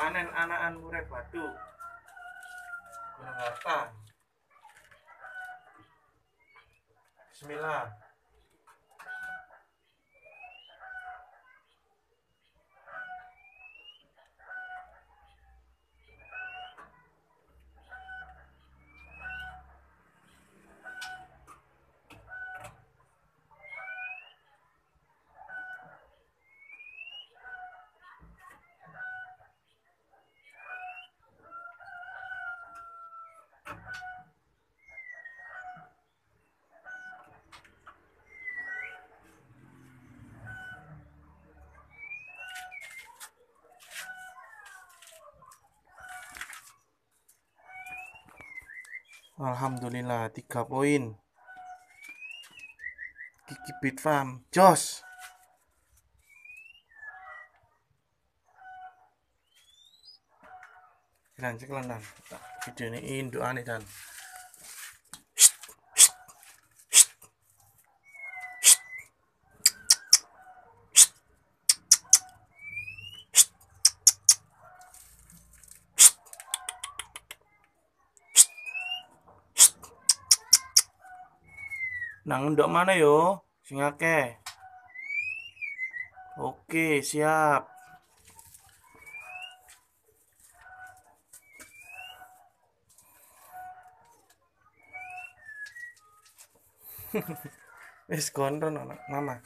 panen anakan murai batu Gunung Harta. Bismillah. Alhamdulillah 3 poin. Kiki Beat Farm, jos. Dan ceklan dan video ini doa nih dan. Nang ndok mana yo? Sing akeh. Oke, siap. Wis gondron anak mama.